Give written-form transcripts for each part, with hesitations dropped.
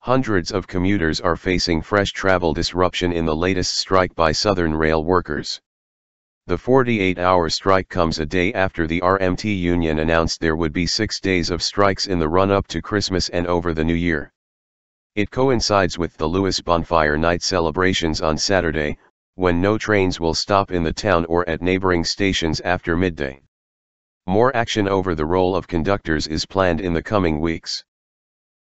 Hundreds of commuters are facing fresh travel disruption in the latest strike by Southern rail workers. The 48-hour strike comes a day after the RMT union announced there would be 6 days of strikes in the run-up to Christmas and over the New Year. It coincides with the Lewes Bonfire Night celebrations on Saturday, when no trains will stop in the town or at neighbouring stations after midday. More action over the role of conductors is planned in the coming weeks.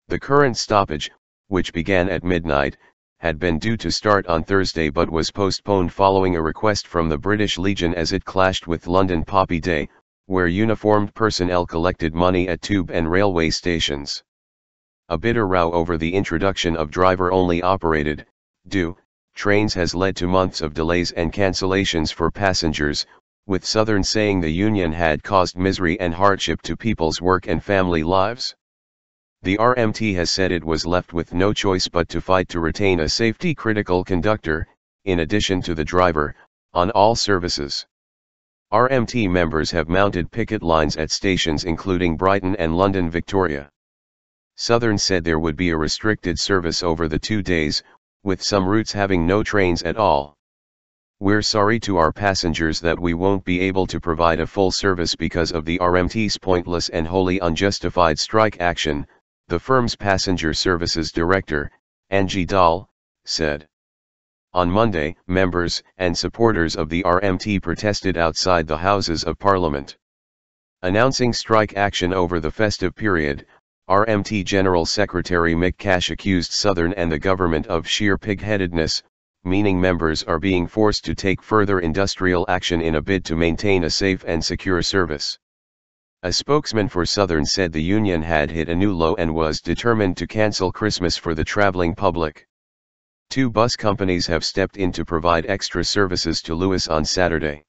The current stoppage, which began at midnight, had been due to start on Thursday but was postponed following a request from the British Legion as it clashed with London Poppy Day, where uniformed personnel collected money at tube and railway stations. A bitter row over the introduction of driver-only operated, trains has led to months of delays and cancellations for passengers, with Southern saying the union had caused misery and hardship to people's work and family lives. The RMT has said it was left with no choice but to fight to retain a safety-critical conductor, in addition to the driver, on all services. RMT members have mounted picket lines at stations including Brighton and London Victoria. Southern said there would be a restricted service over the 2 days, with some routes having no trains at all. "We're sorry to our passengers that we won't be able to provide a full service because of the RMT's pointless and wholly unjustified strike action," the firm's passenger services director, Angie Dahl, said. On Monday, members and supporters of the RMT protested outside the Houses of Parliament. Announcing strike action over the festive period, RMT General Secretary Mick Cash accused Southern and the government of sheer pig-headedness, meaning members are being forced to take further industrial action in a bid to maintain a safe and secure service. A spokesman for Southern said the union had hit a new low and was determined to cancel Christmas for the traveling public. 2 bus companies have stepped in to provide extra services to Lewes on Saturday.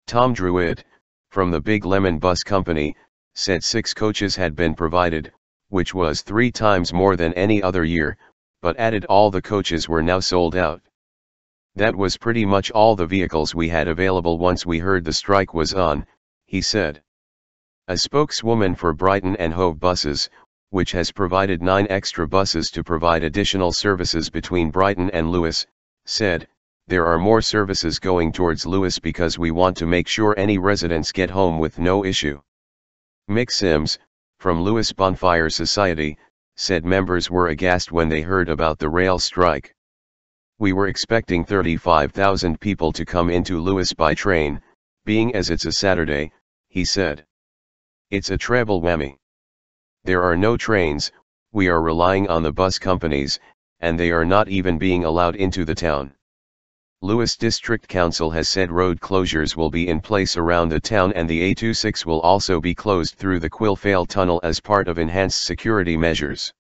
Tom Druitt, from the Big Lemon Bus Company, said 6 coaches had been provided, which was 3 times more than any other year, but added all the coaches were now sold out. "That was pretty much all the vehicles we had available once we heard the strike was on," he said. A spokeswoman for Brighton and Hove Buses, which has provided 9 extra buses to provide additional services between Brighton and Lewes, said, "There are more services going towards Lewes because we want to make sure any residents get home with no issue." Mick Sims, from Lewes Bonfire Society, said members were aghast when they heard about the rail strike. "We were expecting 35,000 people to come into Lewes by train, being as it's a Saturday," he said. "It's a treble whammy. There are no trains, we are relying on the bus companies, and they are not even being allowed into the town." Lewes District Council has said road closures will be in place around the town and the A26 will also be closed through the Quilfale Tunnel as part of enhanced security measures.